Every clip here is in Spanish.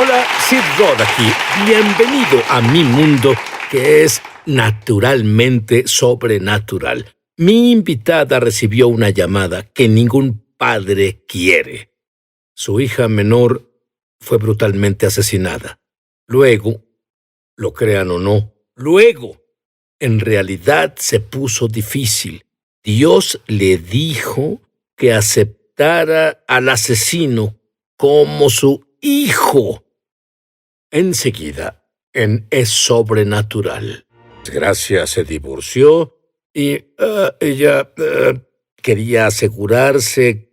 Hola, Sid Roth aquí. Bienvenido a mi mundo, que es naturalmente sobrenatural. Mi invitada recibió una llamada que ningún padre quiere. Su hija menor fue brutalmente asesinada. Luego, lo crean o no, en realidad se puso difícil. Dios le dijo que aceptara al asesino como su hijo. Enseguida, Es Sobrenatural. Gracia se divorció y ella quería asegurarse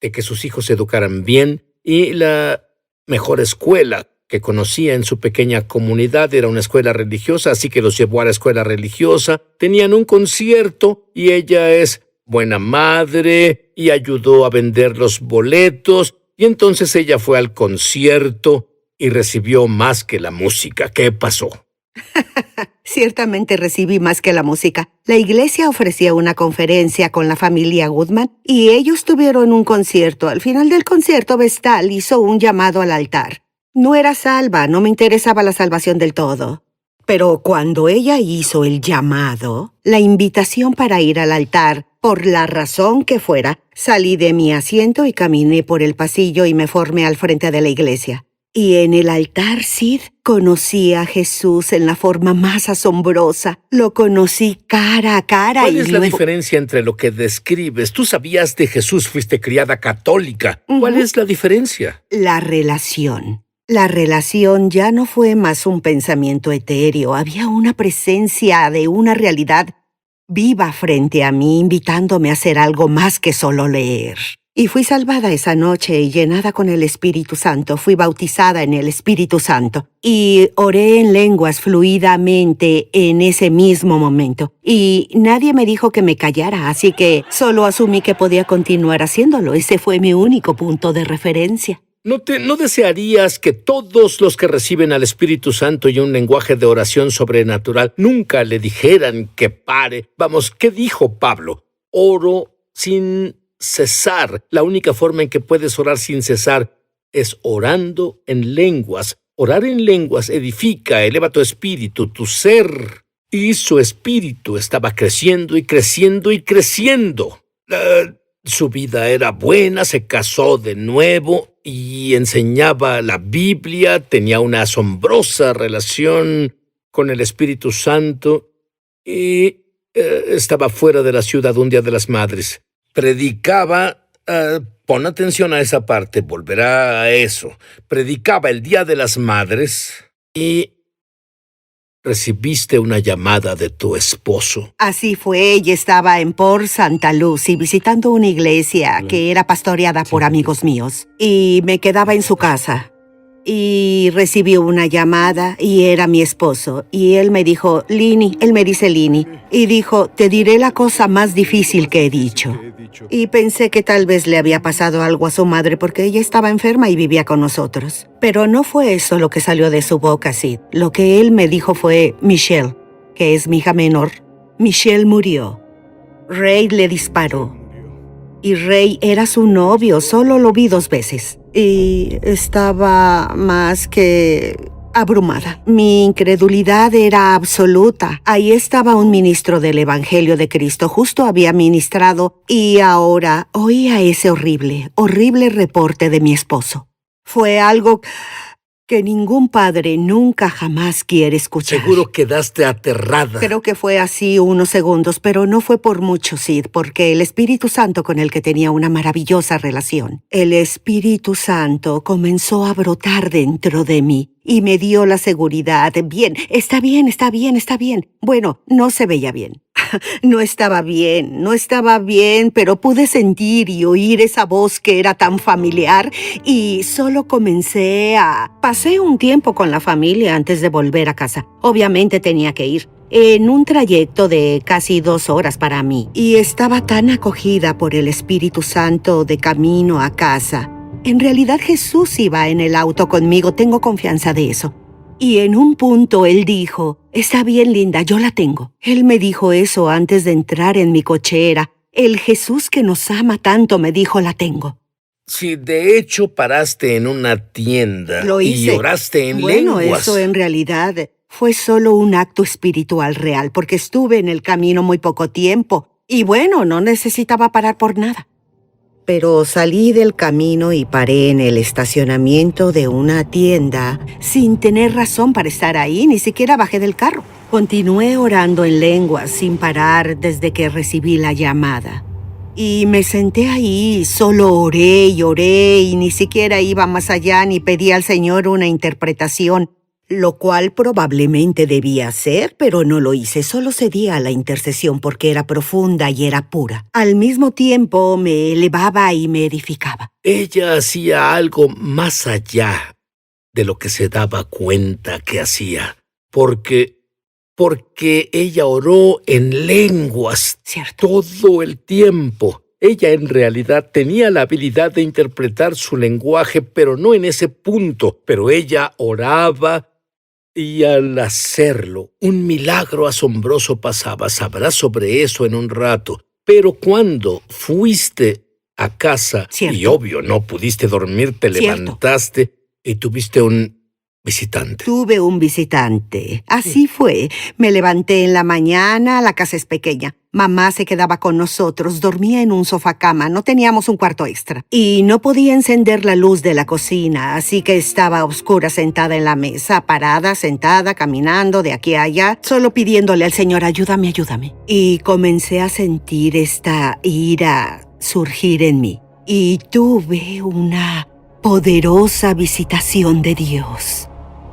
de que sus hijos se educaran bien, y la mejor escuela que conocía en su pequeña comunidad era una escuela religiosa, así que los llevó a la escuela religiosa. Tenían un concierto y ella es buena madre y ayudó a vender los boletos, y entonces ella fue al concierto y recibió más que la música. ¿Qué pasó? Ciertamente recibí más que la música. La iglesia ofrecía una conferencia con la familia Goodman y ellos tuvieron un concierto. Al final del concierto, Vestal hizo un llamado al altar. No era salva, no me interesaba la salvación del todo. Pero cuando ella hizo el llamado, la invitación para ir al altar, por la razón que fuera, salí de mi asiento y caminé por el pasillo y me formé al frente de la iglesia. Y en el altar, Sid, conocí a Jesús en la forma más asombrosa. Lo conocí cara a cara. ¿Cuál es la diferencia entre lo que describes? Tú sabías de Jesús, fuiste criada católica. ¿Cuál es la diferencia? La relación. La relación ya no fue más un pensamiento etéreo. Había una presencia de una realidad viva frente a mí, invitándome a hacer algo más que solo leer. Y fui salvada esa noche y llenada con el Espíritu Santo. Fui bautizada en el Espíritu Santo. Y oré en lenguas fluidamente en ese mismo momento. Y nadie me dijo que me callara, así que solo asumí que podía continuar haciéndolo. Ese fue mi único punto de referencia. ¿No desearías que todos los que reciben al Espíritu Santo y un lenguaje de oración sobrenatural nunca le dijeran que pare? Vamos, ¿qué dijo Pablo? Oro sin cesar. La única forma en que puedes orar sin cesar es orando en lenguas. Orar en lenguas edifica, eleva tu espíritu, tu ser. Y su espíritu estaba creciendo y creciendo y creciendo. Su vida era buena, se casó de nuevo y enseñaba la Biblia, tenía una asombrosa relación con el Espíritu Santo y estaba fuera de la ciudad un día de las madres. Predicaba, pon atención a esa parte, volverá a eso. Predicaba el Día de las Madres y recibiste una llamada de tu esposo. Así fue, ella estaba en Port Santa Lucie visitando una iglesia que era pastoreada por amigos míos. Y me quedaba en su casa. Y recibí una llamada y era mi esposo. Y él me dijo, Lini, él me dice Lini. Y dijo, te diré la cosa más difícil que he dicho. Y pensé que tal vez le había pasado algo a su madre porque ella estaba enferma y vivía con nosotros. Pero no fue eso lo que salió de su boca, Sid. Lo que él me dijo fue, Michelle, que es mi hija menor. Michelle murió. Ray le disparó. Y Ray era su novio, solo lo vi 2 veces. Y estaba más que abrumada. Mi incredulidad era absoluta. Ahí estaba un ministro del Evangelio de Cristo, justo había ministrado, y ahora oía ese horrible reporte de mi esposo. Fue algo que ningún padre nunca jamás quiere escuchar. Seguro quedaste aterrada. Creo que fue así unos segundos, pero no fue por mucho, Sid, porque el Espíritu Santo, con el que tenía una maravillosa relación, el Espíritu Santo comenzó a brotar dentro de mí y me dio la seguridad. Bien, está bien. Bueno, no se veía bien. No estaba bien, pero pude sentir y oír esa voz que era tan familiar y solo Pasé un tiempo con la familia antes de volver a casa. Obviamente tenía que ir. En un trayecto de casi 2 horas para mí. Y estaba tan acogida por el Espíritu Santo de camino a casa. En realidad Jesús iba en el auto conmigo, tengo confianza de eso. Y en un punto él dijo, está bien, linda, yo la tengo. Él me dijo eso antes de entrar en mi cochera. El Jesús que nos ama tanto me dijo, la tengo. Si de hecho paraste en una tienda Lo y hice. oraste en Bueno, lenguas. eso en realidad fue solo un acto espiritual real, porque estuve en el camino muy poco tiempo. Y bueno, no necesitaba parar por nada. Pero salí del camino y paré en el estacionamiento de una tienda sin tener razón para estar ahí, ni siquiera bajé del carro. Continué orando en lenguas sin parar desde que recibí la llamada. Y me senté ahí, solo oré y ni siquiera iba más allá ni pedí al Señor una interpretación, lo cual probablemente debía hacer, pero no lo hice. Solo cedí a la intercesión porque era profunda y era pura. Al mismo tiempo me elevaba y me edificaba. Ella hacía algo más allá de lo que se daba cuenta que hacía, porque ella oró en lenguas Cierto. todo el tiempo. Ella en realidad tenía la habilidad de interpretar su lenguaje, pero no en ese punto. Pero ella oraba y al hacerlo, un milagro asombroso pasaba. Sabrás sobre eso en un rato. Pero cuando fuiste a casa, Cierto. y obvio no pudiste dormir, te Cierto. levantaste y tuviste un visitante. Tuve un visitante. Así fue. Me levanté en la mañana, la casa es pequeña. Mamá se quedaba con nosotros, dormía en un sofá cama, no teníamos un cuarto extra. Y no podía encender la luz de la cocina, así que estaba a oscuras sentada en la mesa, parada, sentada, caminando de aquí a allá, solo pidiéndole al Señor, ayúdame, ayúdame. Y comencé a sentir esta ira surgir en mí. Y tuve una poderosa visitación de Dios.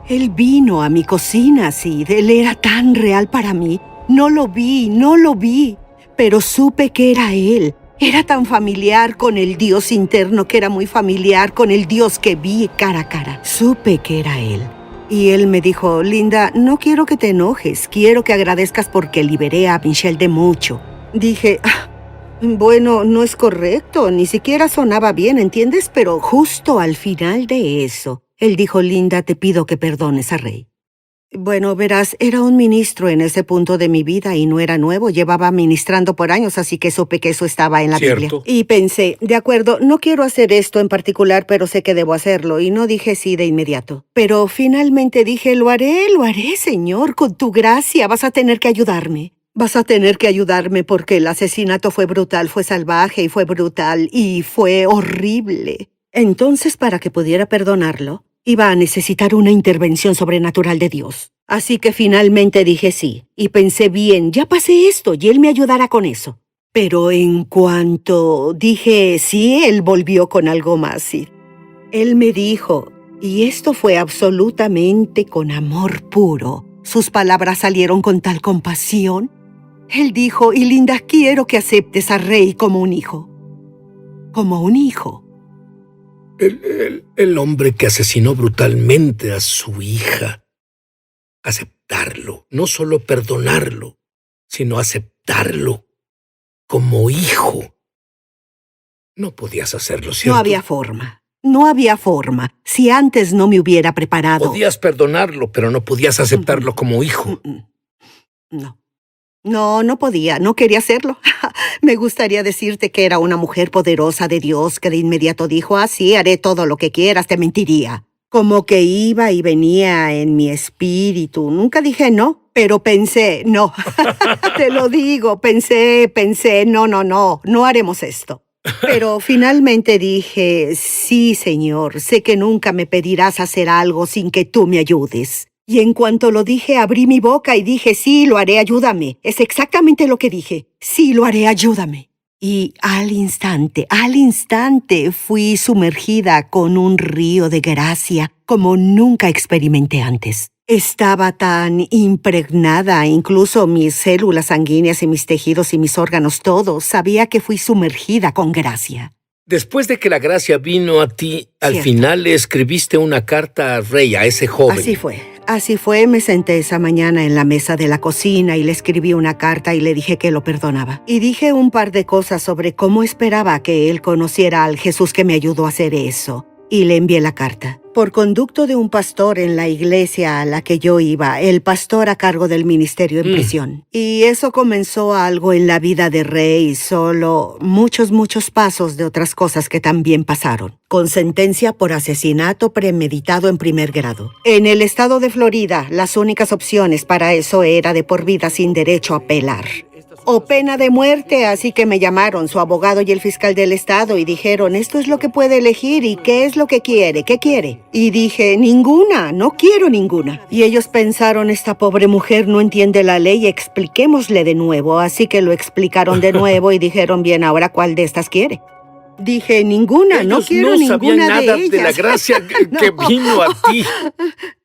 Él vino a mi cocina, Sid. Él era tan real para mí. No lo vi, pero supe que era Él. Era tan familiar con el Dios interno que era muy familiar con el Dios que vi cara a cara. Supe que era Él. Y Él me dijo, Linda, no quiero que te enojes. Quiero que agradezcas porque liberé a Michelle de mucho. Dije, bueno, no es correcto. Ni siquiera sonaba bien, ¿entiendes? Pero justo al final de eso, Él dijo, Linda, te pido que perdones a Ray. Bueno, verás, era un ministro en ese punto de mi vida y no era nuevo. Llevaba ministrando por años, así que supe que eso estaba en la Biblia. Y pensé, de acuerdo, no quiero hacer esto en particular, pero sé que debo hacerlo. Y no dije sí de inmediato. Pero finalmente dije, lo haré, Señor, con tu gracia. Vas a tener que ayudarme. Vas a tener que ayudarme porque el asesinato fue brutal, fue salvaje y fue brutal y fue horrible. Entonces, para que pudiera perdonarlo, iba a necesitar una intervención sobrenatural de Dios. Así que finalmente dije sí, y pensé bien, ya pasé esto y Él me ayudará con eso. Pero en cuanto dije sí, Él volvió con algo más, sí. Él me dijo, y esto fue absolutamente con amor puro. Sus palabras salieron con tal compasión. Él dijo, y Linda, quiero que aceptes a Ray como un hijo. Como un hijo. El hombre que asesinó brutalmente a su hija. Aceptarlo, no solo perdonarlo, sino aceptarlo como hijo. No podías hacerlo, ¿cierto? No había forma. No había forma. Si antes no me hubiera preparado. Podías perdonarlo, pero no podías aceptarlo como hijo. No. No podía. No quería hacerlo. Me gustaría decirte que era una mujer poderosa de Dios que de inmediato dijo, sí, haré todo lo que quieras, te mentiría. Como que iba y venía en mi espíritu. Nunca dije no, pero pensé, no. Te lo digo, pensé, no haremos esto. Pero finalmente dije, sí, Señor, sé que nunca me pedirás hacer algo sin que tú me ayudes. Y en cuanto lo dije, abrí mi boca y dije, sí, lo haré, ayúdame. Es exactamente lo que dije. Sí, lo haré, ayúdame. Y al instante, fui sumergida con un río de gracia como nunca experimenté antes. Estaba tan impregnada, incluso mis células sanguíneas y mis tejidos y mis órganos, todos. Sabía que fui sumergida con gracia. Después de que la gracia vino a ti, al Cierto. final le escribiste una carta a Ray, a ese joven. Así fue, me senté esa mañana en la mesa de la cocina y le escribí una carta y le dije que lo perdonaba. Y dije un par de cosas sobre cómo esperaba que él conociera al Jesús que me ayudó a hacer eso. y le envié la carta. Por conducto de un pastor en la iglesia a la que yo iba, el pastor a cargo del ministerio en prisión. Y eso comenzó algo en la vida de Ray, solo muchos pasos de otras cosas que también pasaron. Con sentencia por asesinato premeditado en primer grado. En el estado de Florida, las únicas opciones para eso era de por vida sin derecho a apelar. O pena de muerte, así que me llamaron su abogado y el fiscal del estado y dijeron, esto es lo que puede elegir y qué es lo que quiere, ¿qué quiere? Y dije, ninguna, no quiero ninguna. Y ellos pensaron, esta pobre mujer no entiende la ley, expliquémosle de nuevo. Así que lo explicaron de nuevo y dijeron, bien, ahora ¿cuál de estas quiere? Dije, ninguna, no quiero ninguna de ellas. Ellos no sabían nada de la gracia que vino a ti.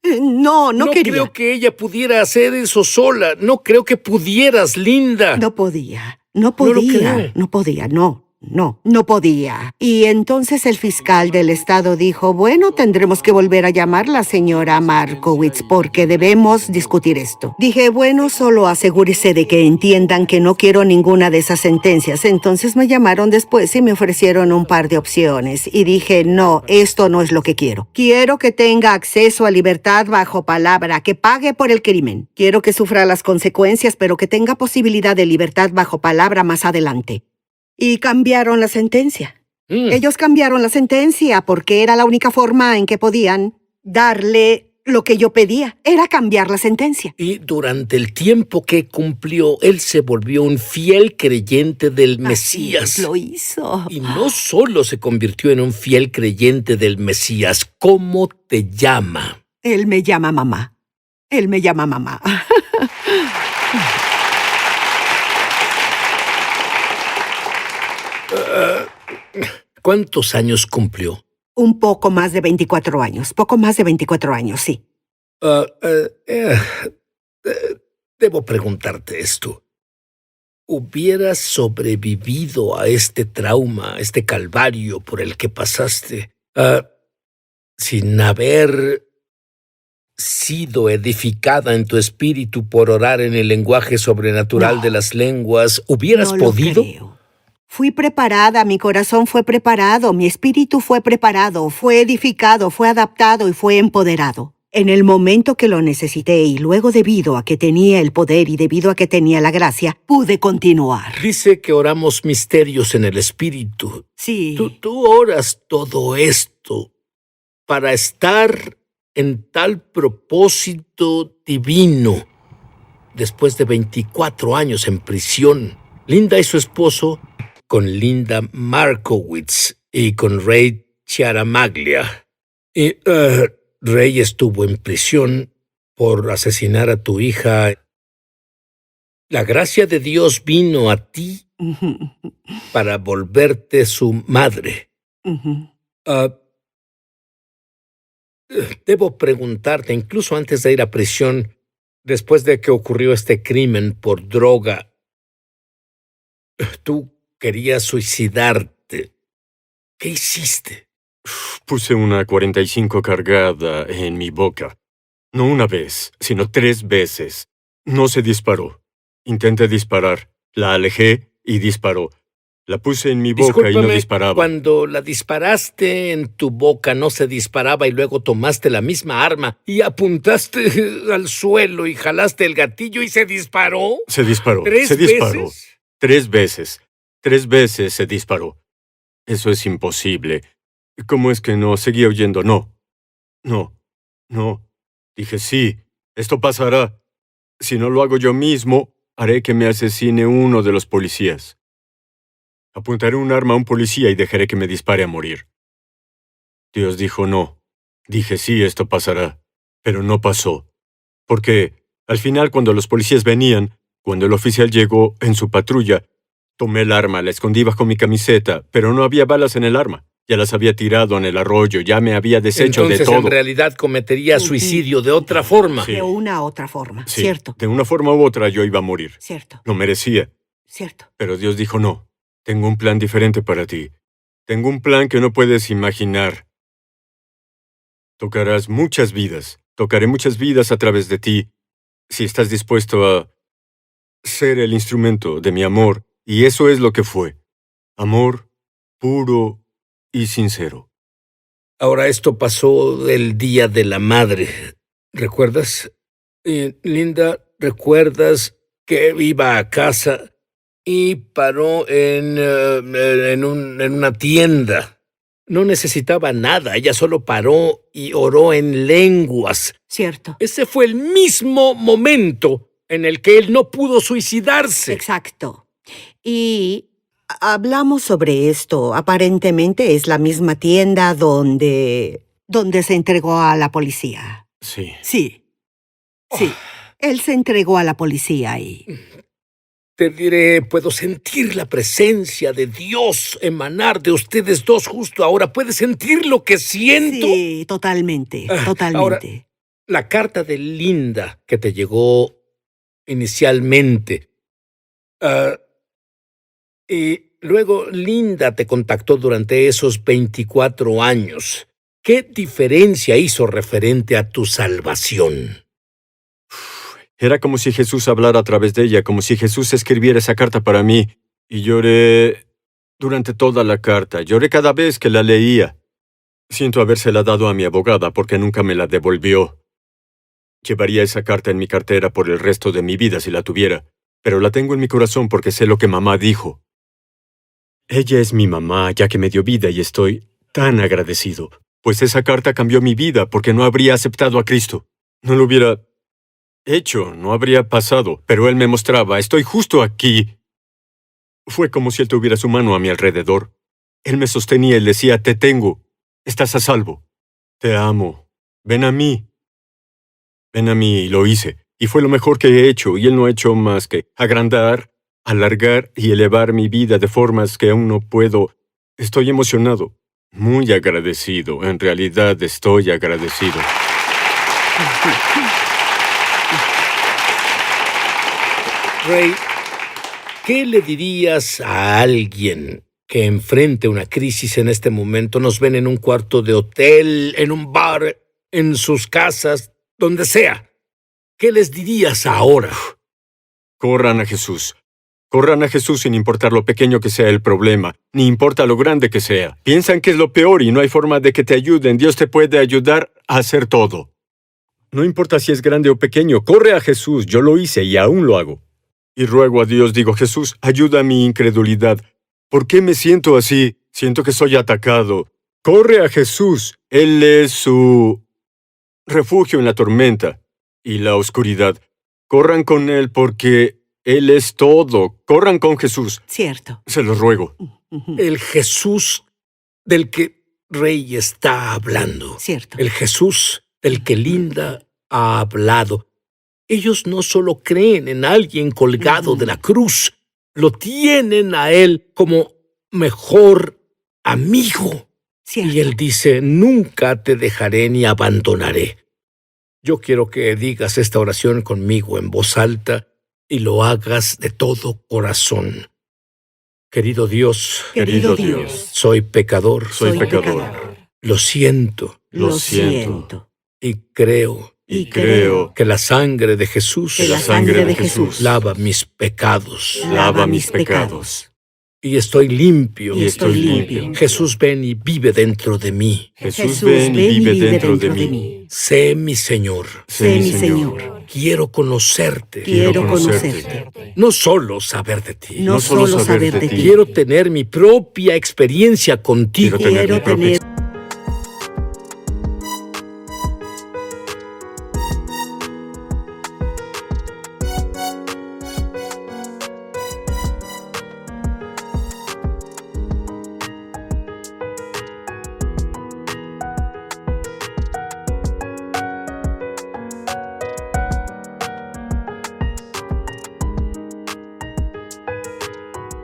No quería. No creo que ella pudiera hacer eso sola. No creo que pudieras, Linda. No podía. No lo creo. No podía. Y entonces el fiscal del estado dijo, bueno, tendremos que volver a llamar a la señora Markowitz porque debemos discutir esto. Dije, bueno, solo asegúrese de que entiendan que no quiero ninguna de esas sentencias. Entonces me llamaron después y me ofrecieron un par de opciones. Y dije, no, esto no es lo que quiero. Quiero que tenga acceso a libertad bajo palabra, que pague por el crimen. Quiero que sufra las consecuencias, pero que tenga posibilidad de libertad bajo palabra más adelante. Y cambiaron la sentencia. Ellos cambiaron la sentencia porque era la única forma en que podían darle lo que yo pedía. Era cambiar la sentencia. Y durante el tiempo que cumplió, él se volvió un fiel creyente del Mesías. Así lo hizo. Y no solo se convirtió en un fiel creyente del Mesías. ¿Cómo te llama? Él me llama mamá. ¿Cuántos años cumplió? Un poco más de 24 años. Poco más de 24 años, sí. Debo preguntarte esto. ¿Hubieras sobrevivido a este trauma, a este calvario por el que pasaste, sin haber sido edificada en tu espíritu por orar en el lenguaje sobrenatural de las lenguas? ¿Hubieras podido? No lo creo. Fui preparada, mi corazón fue preparado, mi espíritu fue preparado, fue edificado, fue adaptado y fue empoderado. En el momento que lo necesité y luego debido a que tenía el poder y debido a que tenía la gracia, pude continuar. Dice que oramos misterios en el espíritu. Sí. Tú oras todo esto para estar en tal propósito divino. Después de 24 años en prisión, Linda y su esposo, con Linda Markowitz y con Ray Chiaramaglia. Y Ray estuvo en prisión por asesinar a tu hija. La gracia de Dios vino a ti para volverte su madre. Debo preguntarte, incluso antes de ir a prisión, después de que ocurrió este crimen por droga, tú querías suicidarte. ¿Qué hiciste? Puse una 45 cargada en mi boca. No una vez, sino 3 veces. No se disparó. Intenté disparar. La alejé y disparó. La puse en mi boca y no disparaba. Cuando la disparaste en tu boca no se disparaba y luego tomaste la misma arma y apuntaste al suelo y jalaste el gatillo y se disparó. Se disparó. ¿3 disparó. veces? 3 veces. 3 veces se disparó. Eso es imposible. ¿Cómo es que no? Seguía oyendo. No. Dije, sí, esto pasará. Si no lo hago yo mismo, haré que me asesine uno de los policías. Apuntaré un arma a un policía y dejaré que me dispare a morir. Dios dijo no. Dije, sí, esto pasará. Pero no pasó. Porque, al final, cuando los policías venían, cuando el oficial llegó en su patrulla, tomé el arma, la escondí bajo mi camiseta, pero no había balas en el arma. Ya las había tirado en el arroyo, ya me había deshecho de todo. Entonces, en realidad, cometería suicidio de otra forma. Sí. De una u otra forma, Sí, ¿cierto? de una forma u otra yo iba a morir. Cierto, Lo merecía. cierto. Pero Dios dijo no. Tengo un plan diferente para ti. Tengo un plan que no puedes imaginar. Tocarás muchas vidas. Tocaré muchas vidas a través de ti. Si estás dispuesto a ser el instrumento de mi amor. Y eso es lo que fue. Amor puro y sincero. Ahora, esto pasó el Día de la Madre. ¿Recuerdas? Linda, ¿recuerdas que iba a casa y paró en una tienda? No necesitaba nada, ella solo paró y oró en lenguas. Cierto. Ese fue el mismo momento en el que él no pudo suicidarse. Exacto. Y hablamos sobre esto. Aparentemente es la misma tienda donde se entregó a la policía. Sí. Sí. Sí. Él se entregó a la policía y... Te diré, puedo sentir la presencia de Dios emanar de ustedes dos justo ahora. ¿Puedes sentir lo que siento? Sí, totalmente, totalmente. Ahora, la carta de Linda que te llegó inicialmente. Y luego Linda te contactó durante esos 24 años. ¿Qué diferencia hizo referente a tu salvación? Era como si Jesús hablara a través de ella, como si Jesús escribiera esa carta para mí. Y lloré durante toda la carta. Lloré cada vez que la leía. Siento habérsela dado a mi abogada porque nunca me la devolvió. Llevaría esa carta en mi cartera por el resto de mi vida si la tuviera, pero la tengo en mi corazón porque sé lo que mamá dijo. Ella es mi mamá, ya que me dio vida y estoy tan agradecido, pues esa carta cambió mi vida porque no habría aceptado a Cristo. No lo hubiera hecho, no habría pasado, pero Él me mostraba, estoy justo aquí. Fue como si Él tuviera su mano a mi alrededor. Él me sostenía y decía, te tengo, estás a salvo, te amo, ven a mí. Ven a mí, y lo hice, y fue lo mejor que he hecho, y Él no ha hecho más que agrandar, alargar y elevar mi vida de formas que aún no puedo. Estoy emocionado, muy agradecido, en realidad estoy agradecido. Ray, ¿qué le dirías a alguien que enfrente una crisis en este momento? Nos ven en un cuarto de hotel, en un bar, en sus casas, donde sea. ¿Qué les dirías ahora? Corran a Jesús. Corran a Jesús sin importar lo pequeño que sea el problema, ni importa lo grande que sea. Piensan que es lo peor y no hay forma de que te ayuden. Dios te puede ayudar a hacer todo. No importa si es grande o pequeño, corre a Jesús. Yo lo hice y aún lo hago. Y ruego a Dios, digo, Jesús, ayuda a mi incredulidad. ¿Por qué me siento así? Siento que soy atacado. Corre a Jesús. Él es su refugio en la tormenta y la oscuridad. Corran con Él porque Él es todo. Corran con Jesús. Cierto. Se los ruego. El Jesús del que Ray está hablando. Cierto. El Jesús del que Linda ha hablado. Ellos no solo creen en alguien colgado de la cruz, lo tienen a Él como mejor amigo. Cierto. Y Él dice, nunca te dejaré ni abandonaré. Yo quiero que digas esta oración conmigo en voz alta y lo hagas de todo corazón. Querido Dios, Querido Dios, soy pecador, Soy pecador. lo siento lo siento. y creo Y creo que la sangre de Jesús que la sangre de Jesús lava mis pecados lava mis pecados. y estoy limpio. Y estoy limpio. Jesús, ven y vive dentro de mí. Jesús, ven y vive dentro de mí. Sé mi Señor. Sé mi Señor. Quiero conocerte. Quiero conocerte. No solo saber de ti. No solo saber de ti. Quiero tener mi propia experiencia contigo. Quiero tener mi propia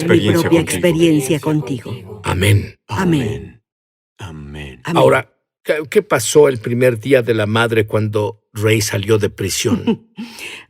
mi propia experiencia contigo. Amén. Amén. Amén. Amén. Ahora, ¿qué pasó el primer día de la madre cuando Ray salió de prisión?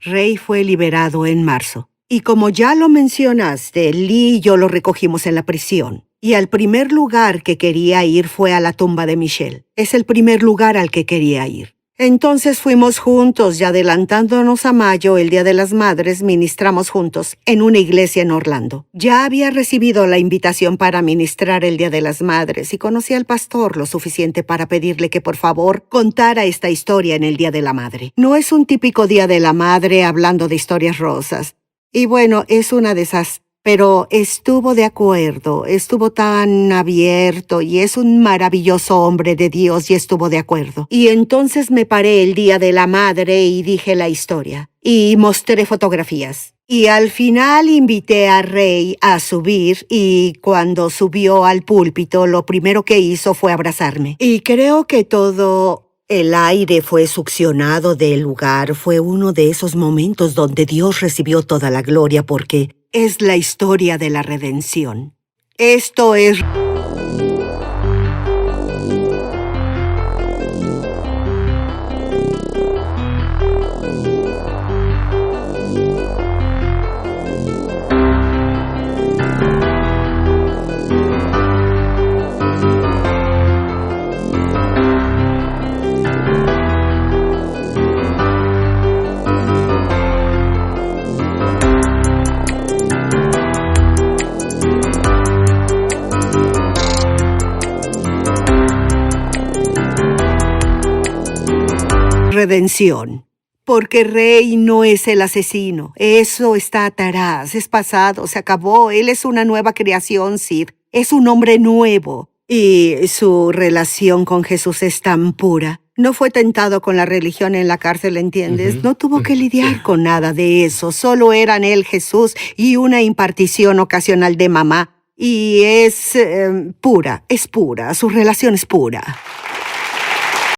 Ray fue liberado en marzo. Y como ya lo mencionaste, Lee y yo lo recogimos en la prisión. Y al primer lugar que quería ir fue a la tumba de Michelle. Es el primer lugar al que quería ir. Entonces fuimos juntos y adelantándonos a mayo, el Día de las Madres, ministramos juntos en una iglesia en Orlando. Ya había recibido la invitación para ministrar el Día de las Madres y conocí al pastor lo suficiente para pedirle que por favor contara esta historia en el Día de la Madre. No es un típico Día de la Madre hablando de historias rosas. Y bueno, es una de esas. Pero estuvo de acuerdo, estuvo tan abierto y es un maravilloso hombre de Dios y estuvo de acuerdo. Y entonces me paré el Día de la Madre y dije la historia. Y mostré fotografías. Y al final invité a Ray a subir y cuando subió al púlpito lo primero que hizo fue abrazarme. Y creo que todo el aire fue succionado del lugar. Fue uno de esos momentos donde Dios recibió toda la gloria porque es la historia de la redención. Esto es... redención. Porque Rey no es el asesino. Eso está atrás, es pasado, se acabó. Él es una nueva creación, Sid. Es un hombre nuevo. Y su relación con Jesús es tan pura. No fue tentado con la religión en la cárcel, ¿entiendes? No tuvo que lidiar con nada de eso. Solo eran él, Jesús, y una impartición ocasional de mamá. Y es pura, su relación es pura.